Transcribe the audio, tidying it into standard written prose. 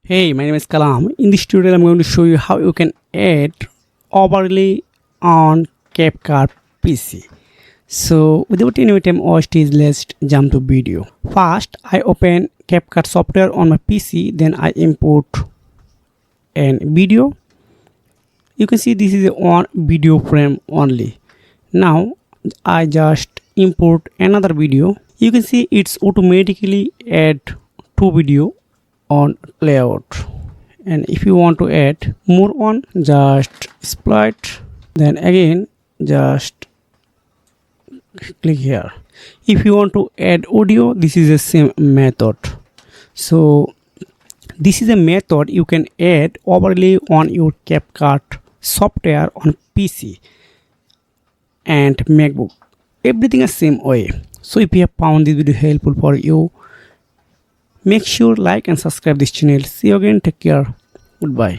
Hey, my name is Kalam. In this tutorial, I'm going to show you how you can add overlay on CapCut PC. So, without any time wastage, let's jump to video. First, I open CapCut software on my PC. Then I import an video. You can see this is a one video frame only. Now, I just import another video. You can see it's automatically add two video on layout, and if you want to add more one, just split, then again just click here. If you want to add audio, this is the same method. So this is a method you can add overlay on your CapCut software on PC and MacBook, everything is same way. So if you have found this video helpful for you, make sure like and subscribe this channel. See you again. Take care. Goodbye.